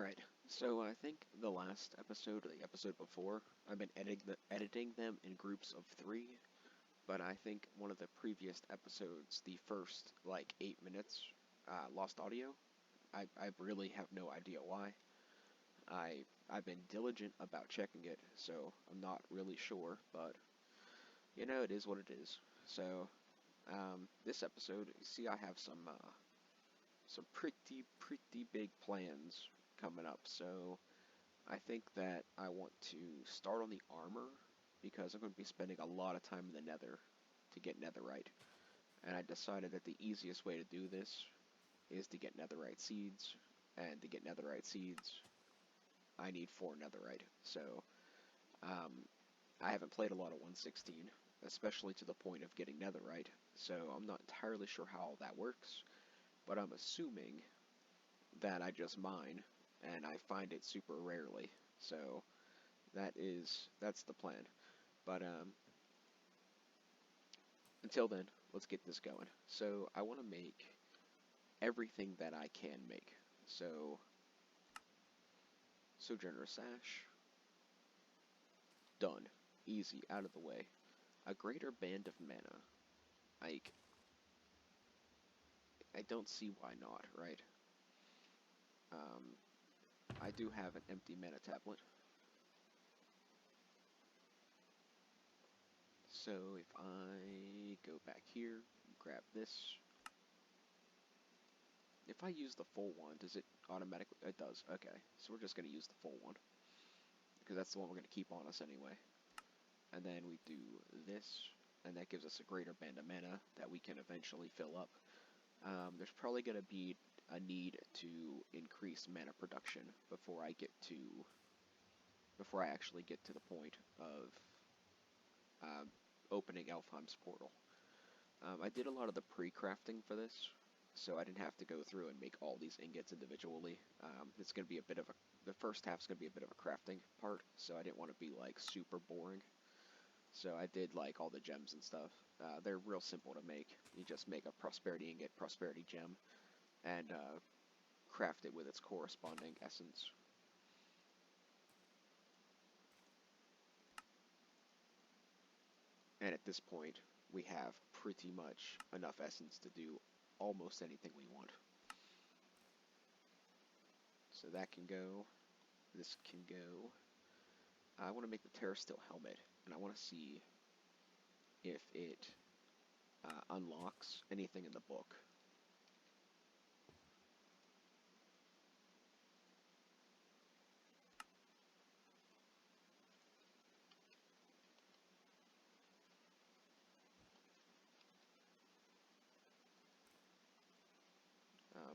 Alright, so I think the last episode, or the episode before, I've been editing them in groups of 3, but I think one of the previous episodes, the first, like, 8 minutes, lost audio. I really have no idea why. I've been diligent about checking it, so I'm not really sure, but, you know, it is what it is. So, this episode, you see I have some pretty big plans coming up, so I think that I want to start on the armor, because I'm going to be spending a lot of time in the nether to get netherite, and I decided that the easiest way to do this is to get netherite seeds, and to get netherite seeds, I need 4 netherite, so I haven't played a lot of 1.16, especially to the point of getting netherite, so I'm not entirely sure how all that works, but I'm assuming that I just mine, and I find it super rarely, so that's the plan. But until then, let's get this going. So I want to make everything that I can make. So Sojourner Sash, done, easy, out of the way. A greater band of mana, like, I don't see why not, right? I do have an empty mana tablet. So if I go back here, grab this. If I use the full one, does it automatically? It does, okay. So we're just going to use the full one, because that's the one we're going to keep on us anyway. And then we do this, and that gives us a greater band of mana that we can eventually fill up. There's probably going to be a need to increase mana production before I actually get to the point of opening Elfheim's portal. I did a lot of the pre-crafting for this, so I didn't have to go through and make all these ingots individually. It's going to be a bit of the first half's going to be a bit of a crafting part, so I didn't want to be like super boring. So I did like all the gems and stuff. They're real simple to make. You just make a prosperity ingot, prosperity gem, and craft it with its corresponding essence. And at this point, we have pretty much enough essence to do almost anything we want. So that can go. This can go. I want to make the Terrasteel helmet, and I want to see if it unlocks anything in the book.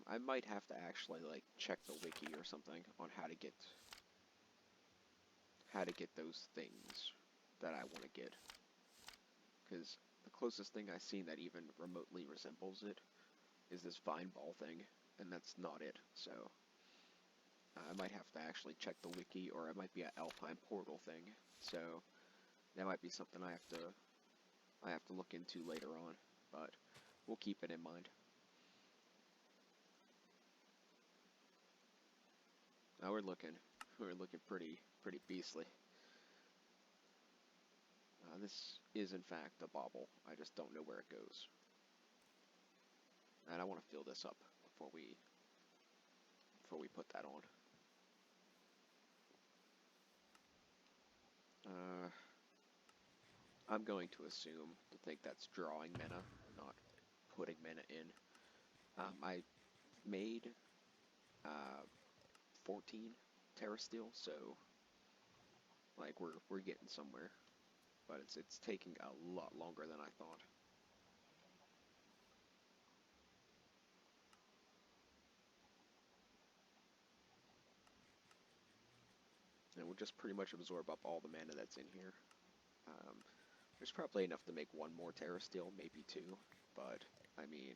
I might have to actually like check the wiki or something on how to get those things that I want to get, because the closest thing I've seen that even remotely resembles it is this vine ball thing, and that's not it. So I might have to actually check the wiki, or it might be an Elfheim portal thing. So that might be something I have to look into later on, but we'll keep it in mind. Now we're looking pretty beastly. This is in fact a bauble. I just don't know where it goes, and I want to fill this up before we put that on. I'm going to think that's drawing mana, not putting mana in. I made 14 Terrasteel, so like we're getting somewhere, but it's taking a lot longer than I thought. And we'll just pretty much absorb up all the mana that's in here. There's probably enough to make one more Terrasteel, maybe 2, but I mean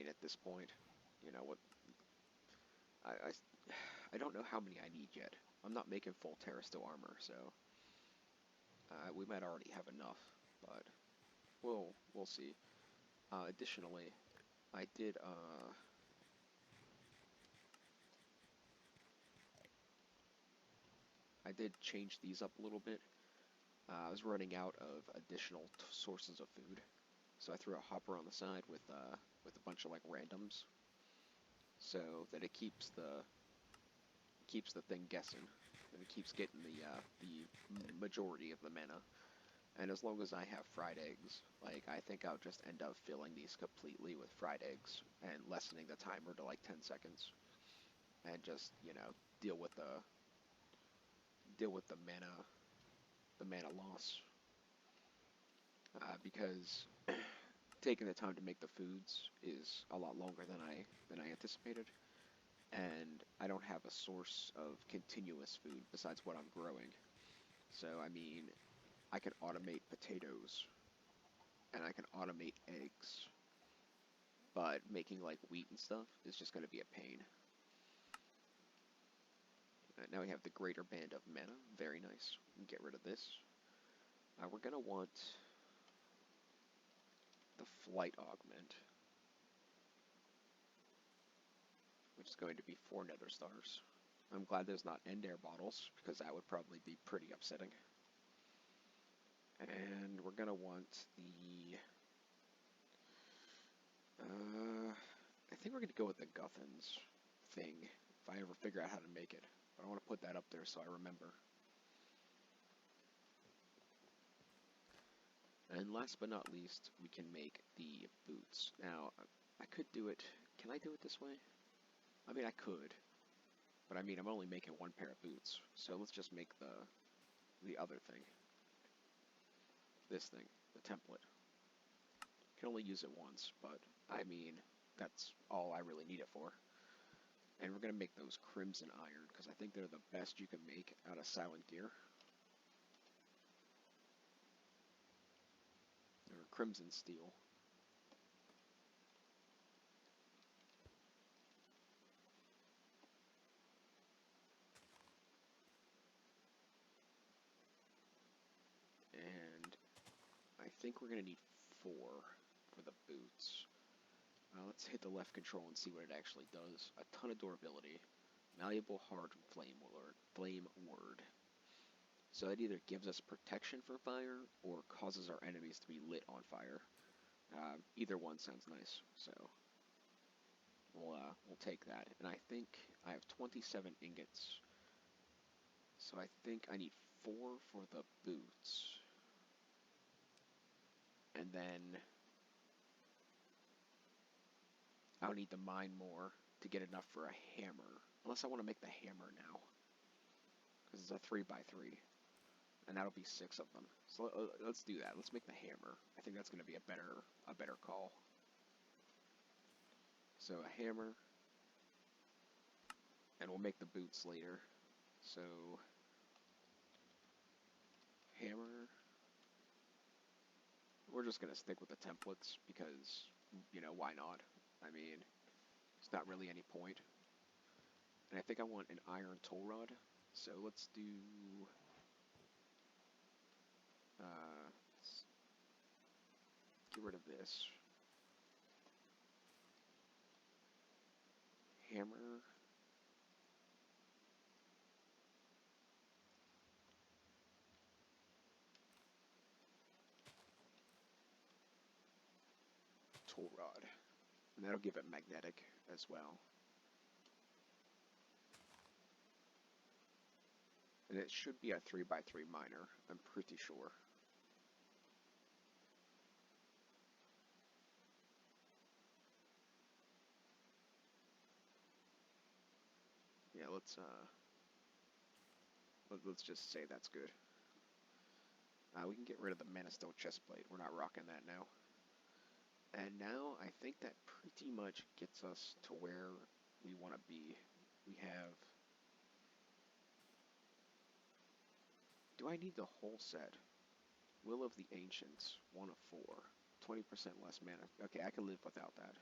at this point, you know what? I don't know how many I need yet. I'm not making full Terrasteel armor, so we might already have enough, but we'll see. Additionally, I did, I did change these up a little bit. I was running out of additional sources of food, so I threw a hopper on the side with a bunch of like randoms, so that it keeps the thing guessing, and it keeps getting the majority of the mana. And as long as I have fried eggs, like I think I'll just end up filling these completely with fried eggs and lessening the timer to like 10 seconds, and just deal with the deal with the mana loss, because taking the time to make the foods is a lot longer than I anticipated, and I don't have a source of continuous food besides what I'm growing. So I mean, I can automate potatoes and I can automate eggs, but making like wheat and stuff is just going to be a pain. Now we have the greater band of mana, very nice. Get rid of this. We're going to want the flight augment, which is going to be 4 nether stars. I'm glad there's not end air bottles, because that would probably be pretty upsetting. And we're going to want the... I think we're going to go with the Guthans thing, if I ever figure out how to make it. But I want to put that up there so I remember. And last but not least, we can make the boots. Now, I could do it... Can I do it this way? I mean, I could. But I mean, I'm only making 1 pair of boots. So let's just make the other thing. This thing. The template. Can only use it once, but I mean, that's all I really need it for. And we're going to make those crimson iron, because I think they're the best you can make out of silent gear. Or crimson steel. And I think we're going to need 4 for the boots. Let's hit the left control and see what it actually does. A ton of durability. Malleable, hard, flame word. So it either gives us protection from fire or causes our enemies to be lit on fire. Either one sounds nice, so we'll take that. And I think I have 27 ingots, so I think I need 4 for the boots, and then I'll need to mine more to get enough for a hammer, unless I want to make the hammer now, because it's a 3x3. And that'll be 6 of them. So let's do that. Let's make the hammer. I think that's going to be a better call. So a hammer, and we'll make the boots later. So hammer. We're just going to stick with the templates because, why not? I mean, it's not really any point. And I think I want an iron toll rod. So let's do... let's get rid of this. Hammer. Toll rod. And that'll give it magnetic as well. And it should be a 3x3 miner, I'm pretty sure. Yeah, let's just say that's good. We can get rid of the Mana Stone chestplate. We're not rocking that now. And now I think that pretty much gets us to where we want to be. We have... Do I need the whole set? Will of the Ancients, 1 of 4. 20% less mana. Okay, I can live without that.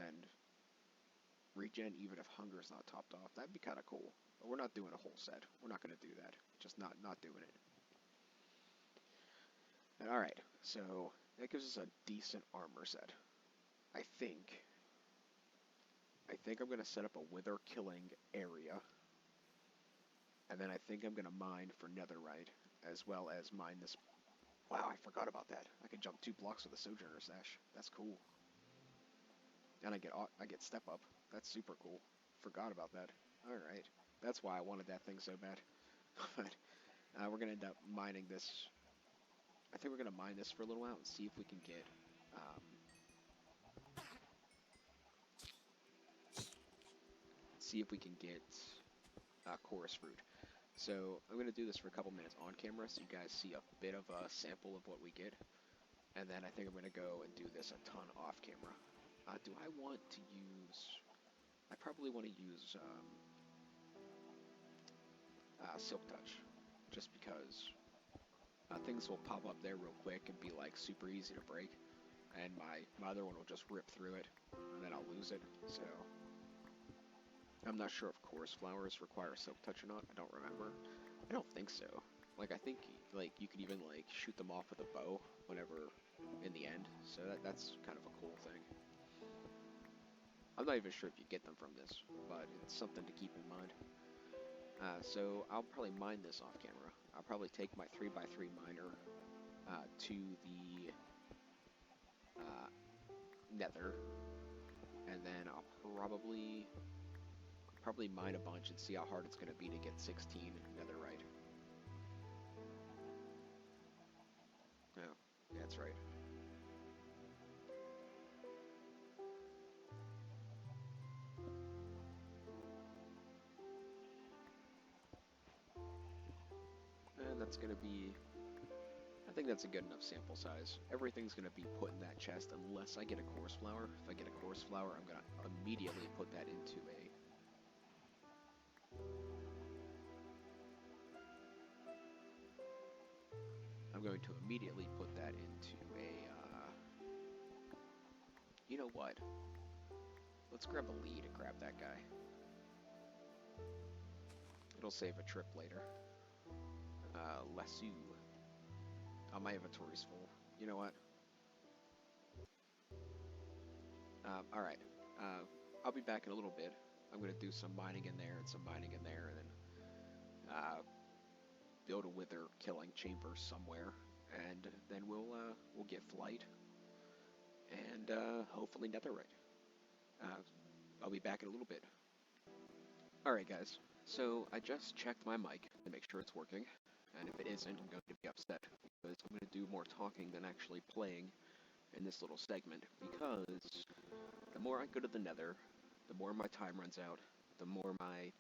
And regen even if hunger is not topped off. That'd be kind of cool. But we're not doing a whole set. We're not going to do that. Just not doing it. Alright, so that gives us a decent armor set. I think I'm gonna set up a wither killing area, and then I think I'm gonna mine for netherite, as well as mine this. Wow, I forgot about that. I can jump 2 blocks with a sojourner sash. That's cool. And I get step up. That's super cool. Forgot about that. All right, that's why I wanted that thing so bad. But we're gonna end up mining this. I think we're gonna mine this for a little while and see if we can get. See if we can get chorus fruit. So I'm gonna do this for a couple minutes on camera, so you guys see a bit of a sample of what we get, and then I think I'm gonna go and do this a ton off camera. Do I want to use? I probably want to use Silk Touch, just because things will pop up there real quick and be like super easy to break, and my other one will just rip through it, and then I'll lose it. So I'm not sure if chorus flowers require Silk Touch or not. I don't remember. I don't think so. Like, I think like you could even like shoot them off with a bow whenever in the end. So that's kind of a cool thing. I'm not even sure if you get them from this, but it's something to keep in mind. So I'll probably mine this off camera. I'll probably take my 3x3 miner to the nether, and then I'll probably mine a bunch and see how hard it's going to be to get 16 netherite. No, yeah, that's right. And that's going to be, I think that's a good enough sample size. Everything's going to be put in that chest unless I get a chorus flower. If I get a chorus flower, I'm going to immediately put that into a you know what? Let's grab a lead and grab that guy. It'll save a trip later. Lasso. Oh, my inventory's full. You know what? Alright. I'll be back in a little bit. I'm going to do some mining in there and some mining in there, and then build a wither killing chamber somewhere, and then we'll get flight and hopefully netherite. I'll be back in a little bit. Alright guys, so I just checked my mic to make sure it's working, and if it isn't, I'm going to be upset, because I'm going to do more talking than actually playing in this little segment, because the more I go to the nether, the more my time runs out, the more my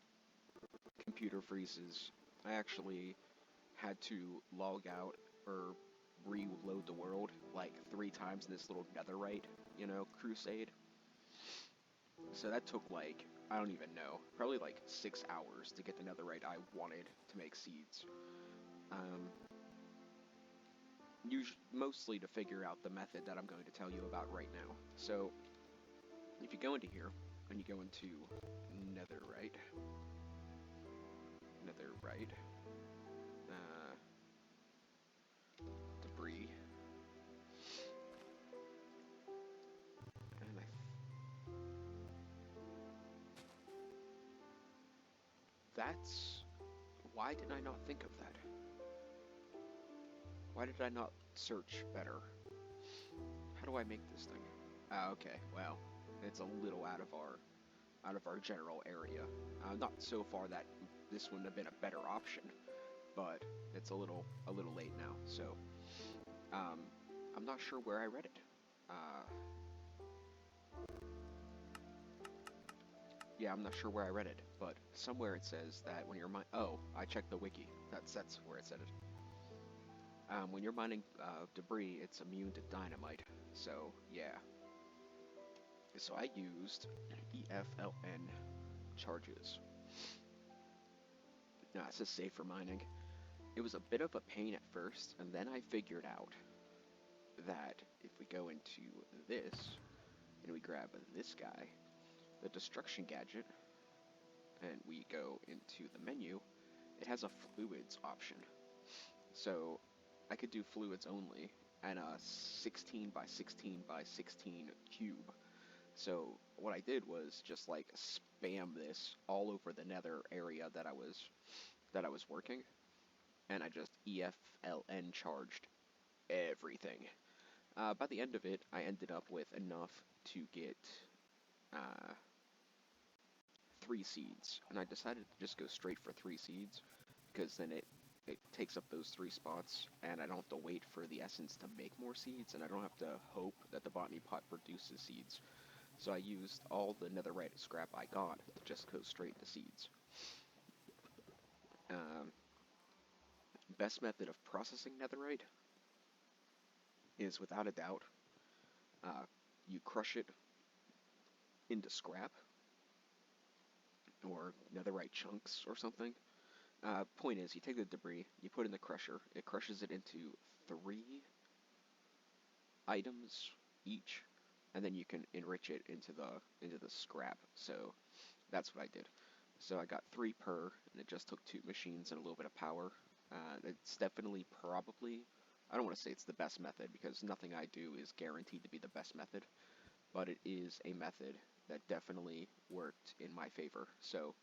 computer freezes. I actually had to log out or reload the world like 3 times in this little netherite, crusade. So that took like, I don't even know, probably like 6 hours to get the netherite I wanted to make seeds. Mostly to figure out the method that I'm going to tell you about right now. So, if you go into here, and you go into netherite, debris, and that's, why did I not think of that? Why did I not search better? How do I make this thing? Okay, well, it's a little out of our general area. Not so far that this wouldn't have been a better option, but it's a little late now. So, I'm not sure where I read it. Yeah, I'm not sure where I read it, but somewhere it says that when you're I checked the wiki. That's where it said it. When you're mining debris, it's immune to dynamite. So yeah. So I used EFLN charges. Now it says safe for mining. It was a bit of a pain at first, and then I figured out that if we go into this and we grab this guy, the destruction gadget, and we go into the menu, it has a fluids option. So I could do fluids only, and a 16 by 16 by 16 cube. So what I did was just like spam this all over the nether area that I was working, and I just EFLN charged everything. By the end of it, I ended up with enough to get uh, 3 seeds, and I decided to just go straight for 3 seeds because then it takes up those 3 spots, and I don't have to wait for the essence to make more seeds, and I don't have to hope that the botany pot produces seeds. So I used all the netherite scrap I got to just go straight to seeds. Um, Best method of processing netherite is, without a doubt, uh, you crush it into scrap or netherite chunks or something. Point is, you take the debris, you put it in the crusher, it crushes it into 3 items each, and then you can enrich it into the scrap. So that's what I did. So I got 3 per, and it just took 2 machines and a little bit of power. It's definitely probably, I don't want to say it's the best method because nothing I do is guaranteed to be the best method, but it is a method that definitely worked in my favor. So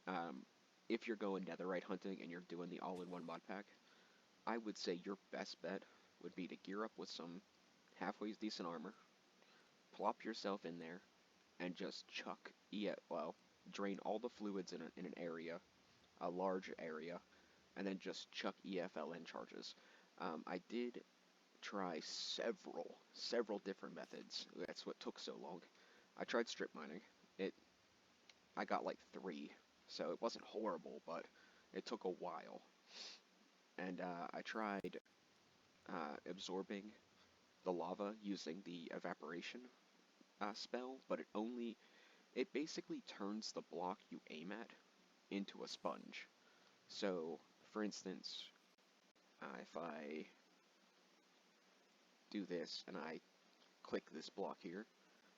um, if you're going netherite hunting and you're doing the all-in-one mod pack, I would say your best bet would be to gear up with some halfway decent armor, plop yourself in there, and just chuck, drain all the fluids in an area, a large area, and then just chuck EFLN charges. I did try several different methods. That's what took so long. I tried strip mining. I got like 3, so it wasn't horrible, but it took a while. And I tried absorbing the lava using the evaporation spell, but it basically turns the block you aim at into a sponge. So, for instance, if I do this and I click this block here,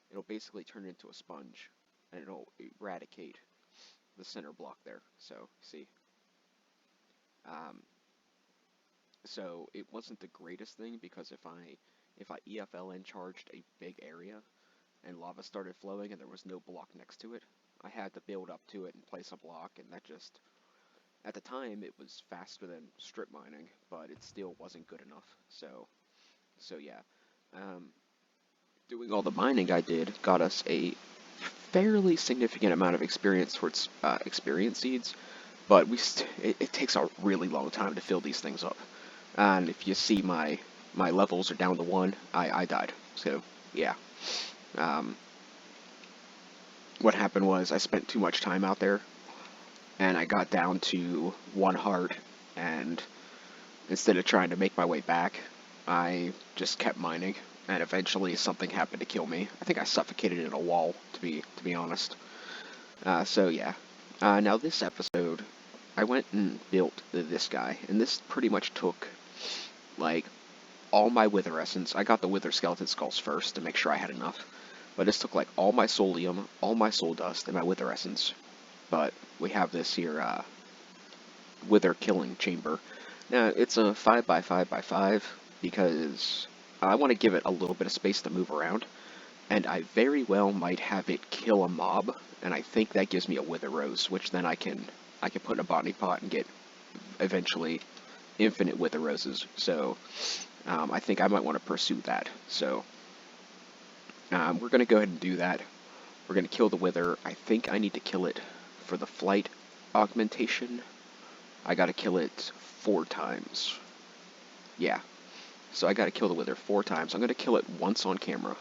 it'll basically turn it into a sponge, and it'll eradicate the center block there. So, see? Um, so it wasn't the greatest thing because if I EFLN charged a big area and lava started flowing and there was no block next to it, I had to build up to it and place a block, and that just, at the time, it was faster than strip mining, but it still wasn't good enough. So yeah. Um, Doing all the mining I did got us a fairly significant amount of experience towards experience seeds, but it takes a really long time to fill these things up. And if you see my levels are down to 1, I died. So yeah. Um, what happened was I spent too much time out there, and I got down to 1 heart, and instead of trying to make my way back, I just kept mining, and eventually something happened to kill me. I think I suffocated in a wall, to be honest. So yeah. Now this episode, I went and built this guy, and this pretty much took like all my wither essence. I got the wither skeleton skulls first to make sure I had enough, but this took like all my soulium, all my soul dust, and my wither essence. But we have this here wither killing chamber. Now it's a 5 by 5 by 5 because I want to give it a little bit of space to move around, and I very well might have it kill a mob, and I think that gives me a wither rose, which then I can put in a botany pot and get eventually infinite wither roses. So I think I might want to pursue that. So we're going to go ahead and do that. We're going to kill the wither. I think I need to kill it for the flight augmentation. I got to kill it 4 times. Yeah. So I got to kill the wither 4 times. I'm going to kill it once on camera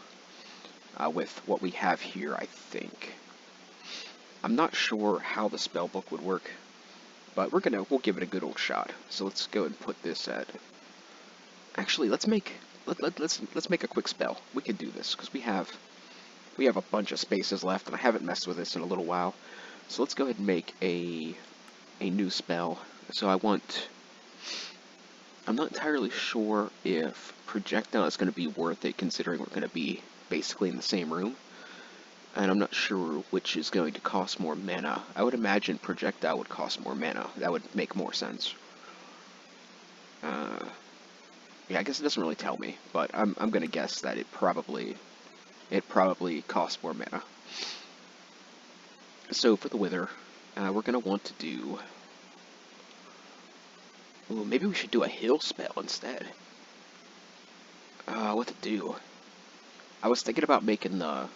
with what we have here, I think. I'm not sure how the spell book would work, but we'll give it a good old shot. So let's go and put this at. Actually, let's make a quick spell. We can do this because we have a bunch of spaces left, and I haven't messed with this in a little while. So let's go ahead and make a new spell. So I'm not entirely sure if projectile is going to be worth it, considering we're going to be basically in the same room. And I'm not sure which is going to cost more mana. I would imagine projectile would cost more mana. That would make more sense. Yeah, I guess it doesn't really tell me, but I'm gonna guess that it probably costs more mana. So for the Wither, we're gonna want to do. Ooh, maybe we should do a heal spell instead. What to do? I was thinking about making the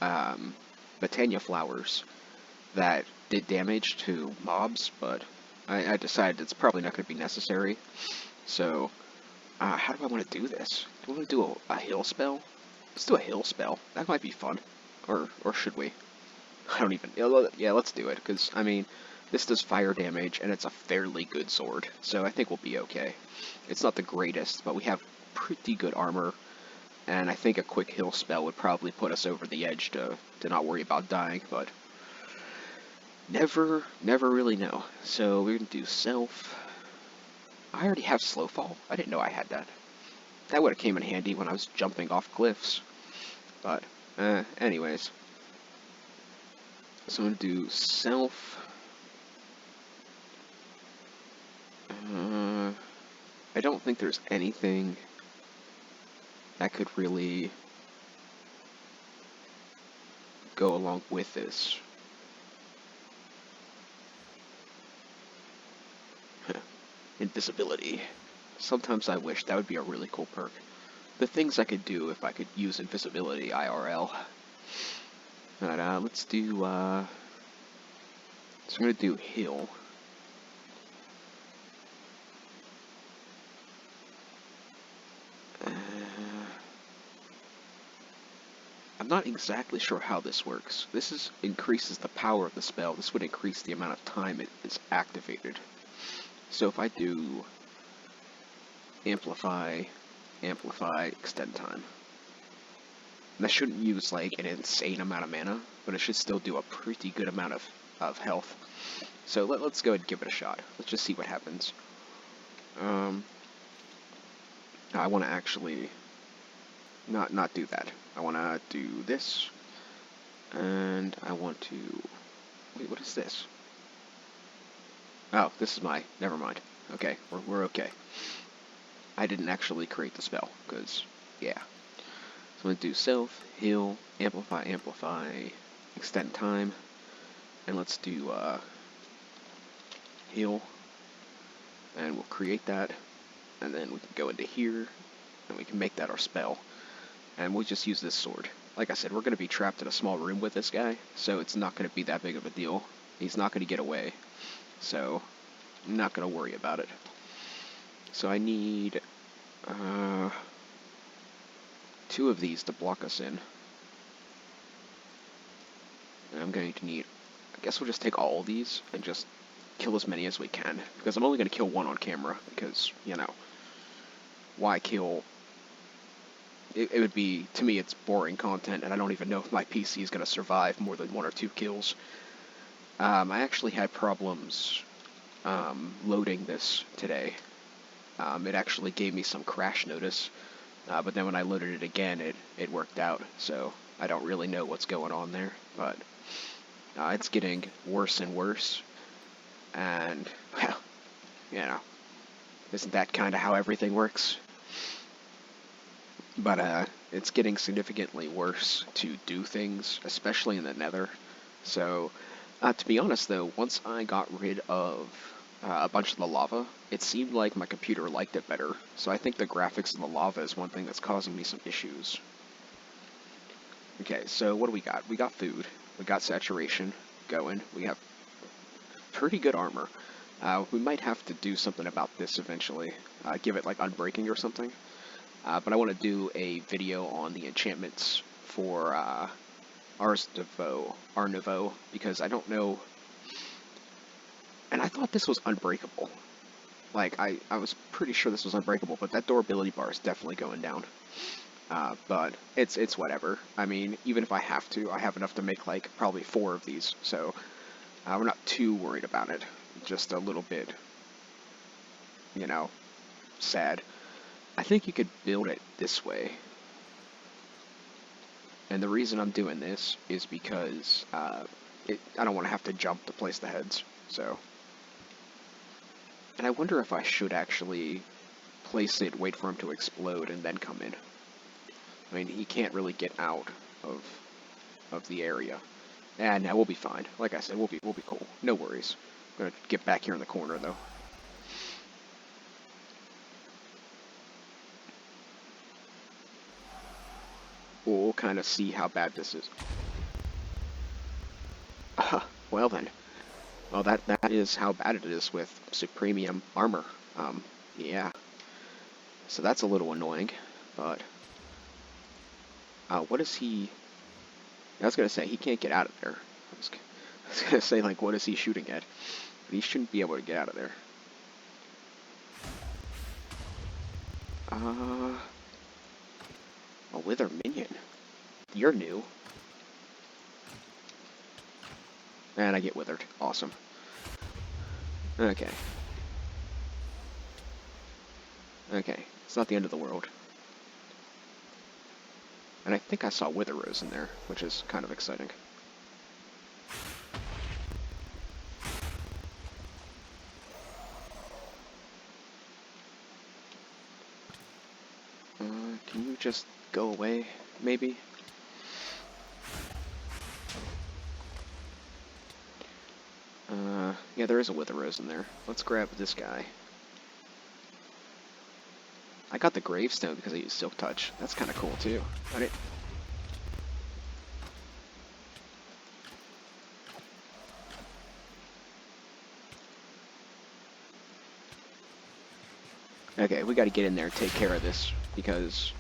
Botania flowers that did damage to mobs, but I decided it's probably not going to be necessary. So, how do I want to do this? Do I want to do a heal spell? Let's do a heal spell. That might be fun. Or should we? I don't even... Yeah, let's do it, because, I mean, this does fire damage, and it's a fairly good sword, so I think we'll be okay. It's not the greatest, but we have pretty good armor, and I think a quick heal spell would probably put us over the edge to not worry about dying, but never really know. So we're going to do self. I already have slow fall. I didn't know I had that. That would have came in handy when I was jumping off cliffs. But, anyways. So I'm going to do self. I don't think there's anything that could really go along with this. Invisibility. Sometimes I wish that would be a really cool perk. The things I could do if I could use invisibility IRL. But, let's do, so I'm going to do heal. I'm not exactly sure how this works. This increases the power of the spell. This would increase the amount of time it is activated. So if I do amplify, extend time. And that shouldn't use like an insane amount of mana, but it should still do a pretty good amount of health. So let's go ahead and give it a shot. Let's just see what happens. I want to actually not do that. I want to do this, and I want to... Wait, what is this? Oh, this is never mind. Okay, we're okay. I didn't actually create the spell, because, yeah. So I'm going to do self, heal, amplify, extend time, and let's do, heal, and we'll create that, and then we can go into here, and we can make that our spell, and we'll just use this sword. Like I said, we're going to be trapped in a small room with this guy, so it's not going to be that big of a deal. He's not going to get away, so I'm not going to worry about it. So I need 2 of these to block us in. And I'm going to need... I guess we'll just take all of these and just kill as many as we can. Because I'm only going to kill 1 on camera, because, you know, why kill... It would be, to me, it's boring content, and I don't even know if my PC is going to survive more than 1 or 2 kills. I actually had problems loading this today. It actually gave me some crash notice, but then when I loaded it again, it worked out, so I don't really know what's going on there, but it's getting worse and worse, and, well, you know, isn't that kind of how everything works? But it's getting significantly worse to do things, especially in the Nether. So, to be honest though, once I got rid of a bunch of the lava, it seemed like my computer liked it better. So I think the graphics of the lava is one thing that's causing me some issues. Okay, so what do we got? We got food. We got saturation going. We have pretty good armor. We might have to do something about this eventually. Give it like unbreaking or something. But I want to do a video on the enchantments for Ars Nouveau, because I don't know... And I thought this was unbreakable. Like, I was pretty sure this was unbreakable, but that durability bar is definitely going down. But it's whatever. I mean, even if I have to, I have enough to make, like, probably 4 of these, so we're not too worried about it. Just a little bit, you know, sad. I think you could build it this way. And the reason I'm doing this is because I don't want to have to jump to place the heads, so... And I wonder if I should actually place it, wait for him to explode, and then come in. I mean, he can't really get out of the area. And now we'll be fine. Like I said, we'll be cool. No worries. I'm gonna get back here in the corner though. We'll kind of see how bad this is. Well then. Well, that is how bad it is with Supremium armor. Yeah. So that's a little annoying, but... what is he... I was gonna say, he can't get out of there. I was gonna say, like, what is he shooting at? But he shouldn't be able to get out of there. A Wither Minion. You're new. And I get withered. Awesome. Okay. Okay. It's not the end of the world. And I think I saw Wither Rose in there, which is kind of exciting. Can you just go away, maybe? Yeah, there is a Wither Rose in there. Let's grab this guy. I got the gravestone because I used Silk Touch. That's kind of cool, too. Okay, we gotta get in there and take care of this, because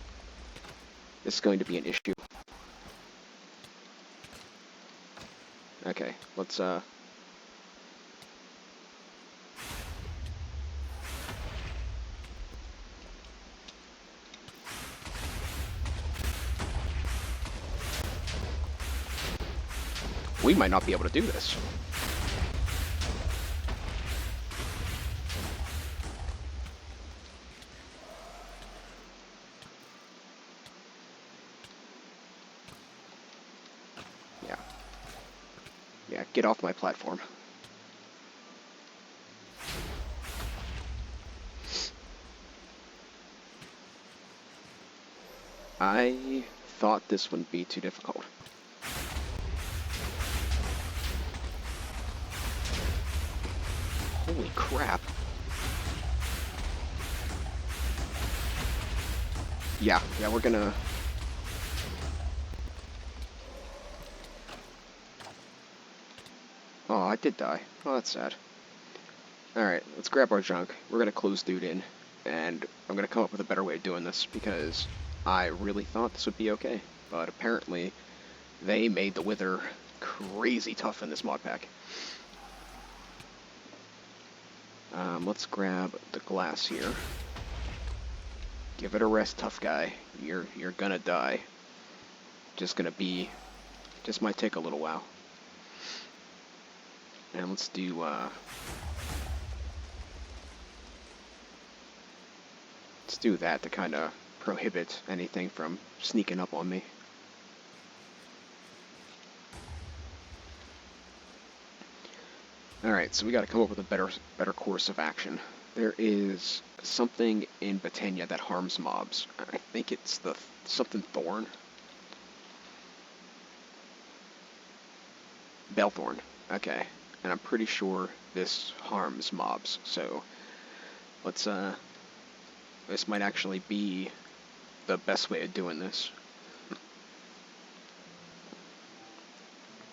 this is going to be an issue. Okay, let's, we might not be able to do this. Yeah, get off my platform. I thought this wouldn't be too difficult. Holy crap. Yeah, we're gonna... Oh, I did die. Oh, that's sad. Alright, let's grab our junk. We're gonna close dude in, and I'm gonna come up with a better way of doing this, because I really thought this would be okay. But apparently, they made the Wither crazy tough in this mod pack. Let's grab the glass here. Give it a rest, tough guy. You're gonna die. Just might take a little while. And let's do, let's do that to kind of prohibit anything from sneaking up on me. Alright, so we gotta come up with a better course of action. There is something in Botania that harms mobs. I think it's something thorn. Bellthorn. Okay. And I'm pretty sure this harms mobs, so let's, this might actually be the best way of doing this.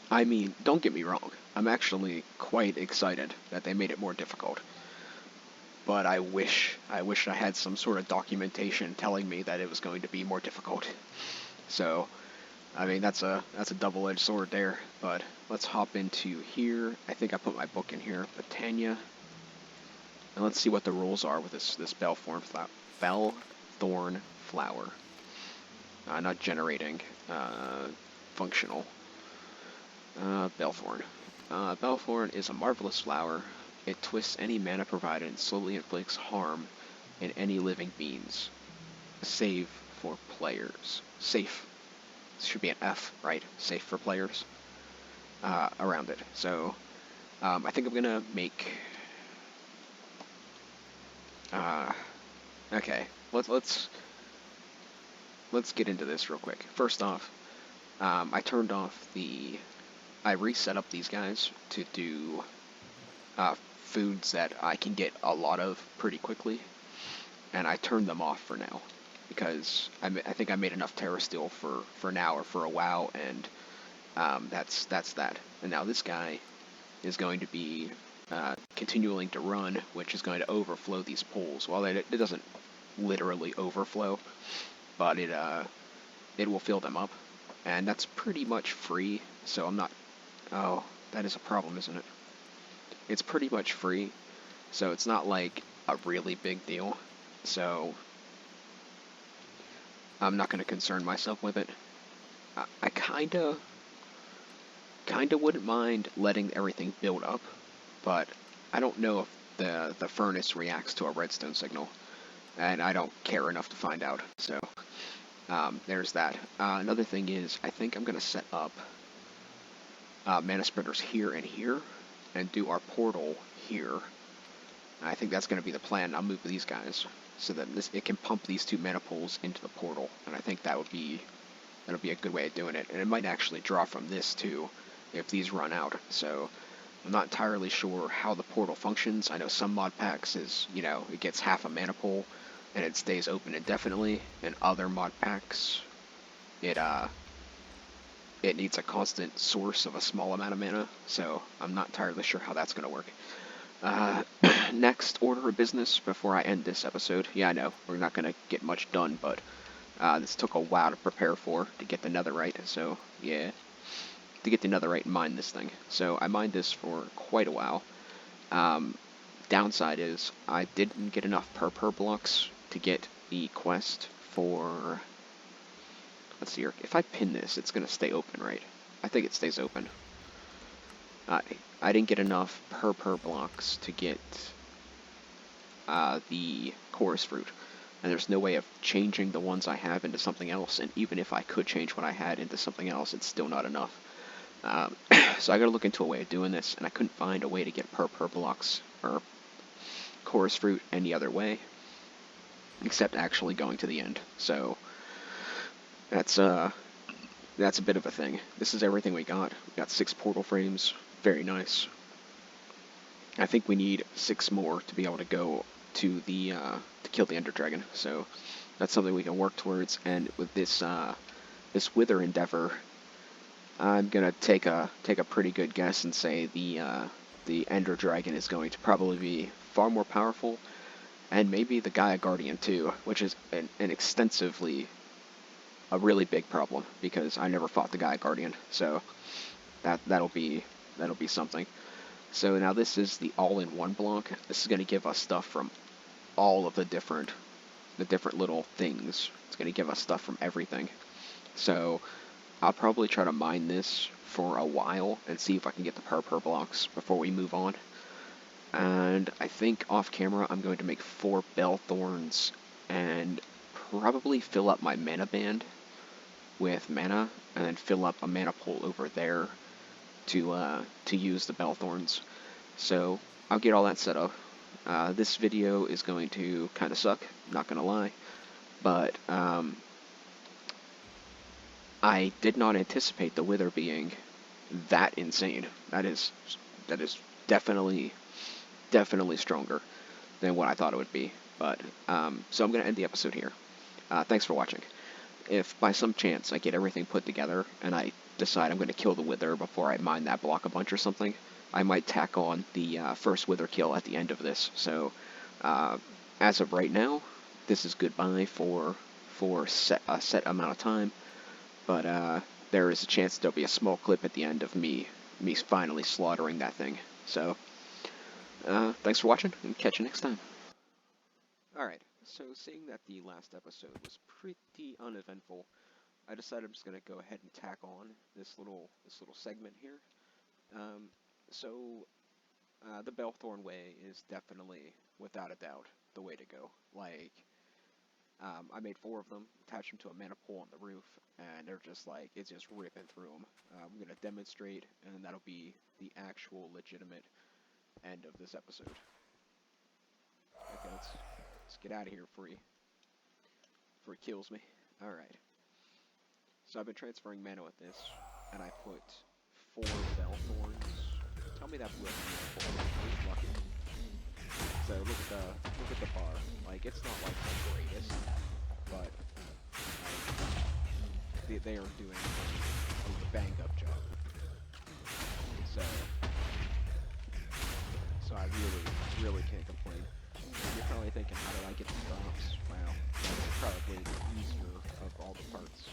I mean, don't get me wrong, I'm actually quite excited that they made it more difficult. But I wish I had some sort of documentation telling me that it was going to be more difficult. So, I mean, that's a double-edged sword there, but let's hop into here. I think I put my book in here, Botania. And let's see what the rules are with this Bellthorn flower. Not generating, functional. Bellthorn. Bellthorn is a marvelous flower. It twists any mana provided and slowly inflicts harm in any living beings. Save for players. Safe. Should be an F, right? Safe for players. Around it. So, I think I'm gonna make... Okay, let's get into this real quick. First off, I turned off the. I reset up these guys to do uh, foods that I can get a lot of pretty quickly, and I turned them off for now because I think I made enough Terra Steel for now or for a while, and that's that. And now this guy is going to be continuing to run, which is going to overflow these pools. Well, it doesn't literally overflow, but it will fill them up, and that's pretty much free. So I'm not. Oh, that is a problem, isn't it? It's pretty much free, so it's not like a really big deal. So I'm not going to concern myself with it. I kinda wouldn't mind letting everything build up, but I don't know if the furnace reacts to a redstone signal, and I don't care enough to find out. So there's that. Another thing is, I think I'm going to set up mana spreaders here and here, and do our portal here. I think that's going to be the plan. I'll move these guys so that it can pump these two mana pools into the portal, and I think that'll be a good way of doing it. And it might actually draw from this too, if these run out. So I'm not entirely sure how the portal functions. I know some mod packs is, it gets half a mana pool and it stays open indefinitely, and other mod packs it needs a constant source of a small amount of mana. So I'm not entirely sure how that's going to work. Next order of business before I end this episode. Yeah, I know we're not going to get much done, but this took a while to prepare to get the Netherite. So yeah, to get the Netherite and mine this thing. So I mined this for quite a while. Downside is I didn't get enough per blocks to get the quest for. Let's see here. If I pin this, it's going to stay open, right? I think it stays open. I didn't get enough per blocks to get the chorus fruit, and there's no way of changing the ones I have into something else, and even if I could change what I had into something else, it's still not enough. So I gotta look into a way of doing this, and I couldn't find a way to get per blocks or chorus fruit any other way, except actually going to the end. So that's a bit of a thing. This is everything we got. We got 6 portal frames. Very nice. I think we need 6 more to be able to go to the to kill the Ender Dragon. So that's something we can work towards. And with this this Wither endeavor, I'm gonna take a pretty good guess and say the Ender Dragon is going to probably be far more powerful, and maybe the Gaia Guardian too, which is a really big problem because I never fought the Gaia Guardian. So that'll be something. So now this is the all-in-one block. This is going to give us stuff from all of the different little things. It's going to give us stuff from everything. So I'll probably try to mine this for a while and see if I can get the per blocks before we move on. And I think off camera I'm going to make 4 bell thorns and probably fill up my mana band with mana, and then fill up a mana pool over there to use the bell thorns. So I'll get all that set up. This video is going to kind of suck, not gonna lie, but I did not anticipate the Wither being that insane. That is definitely stronger than what I thought it would be. But so I'm gonna end the episode here. Thanks for watching. If by some chance I get everything put together and I decide I'm going to kill the Wither before I mine that block a bunch or something, I might tack on the first Wither kill at the end of this. So as of right now, this is goodbye for a set amount of time, but there is a chance there'll be a small clip at the end of me finally slaughtering that thing. So thanks for watching, and catch you next time. Alright, so seeing that the last episode was pretty uneventful, I decided I'm just going to go ahead and tack on this little segment here. So the Bellthorn way is definitely, without a doubt, the way to go. Like, I made 4 of them, attached them to a mana pole on the roof, and they're just like, it's just ripping through them. I'm going to demonstrate, and then that'll be the actual legitimate end of this episode. Okay, let's let's get out of here before he kills me. Alright. So I've been transferring mana with this, and I put 4 Bell Thorns. Tell me that will be 4. He's lucky. So look at the bar. Like, it's not like the greatest, but they are doing a banged up job. So I really can't complain. You're probably thinking, how did I get the drops? Wow, that's probably the easier of all the parts.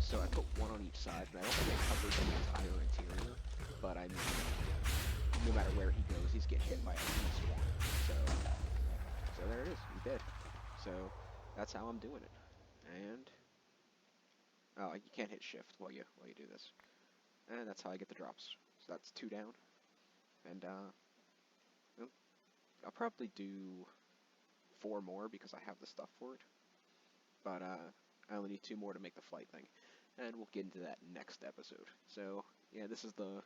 So I put 1 on each side, and I don't think I covered the entire interior, but I mean, no matter where he goes, he's getting hit by at least 1. So there it is, he's dead. So that's how I'm doing it. And oh, you can't hit shift while you do this. And that's how I get the drops. So that's 2 down. And I'll probably do 4 more because I have the stuff for it. But I only need 2 more to make the flight thing. And we'll get into that next episode. So yeah, this is the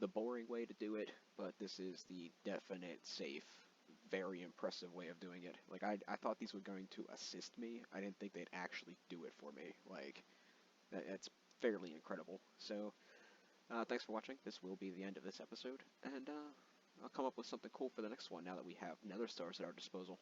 boring way to do it, but this is the definite, safe, very impressive way of doing it. Like, I thought these were going to assist me. I didn't think they'd actually do it for me. Like, it's fairly incredible. So, thanks for watching. This will be the end of this episode, and I'll come up with something cool for the next one now that we have nether stars at our disposal.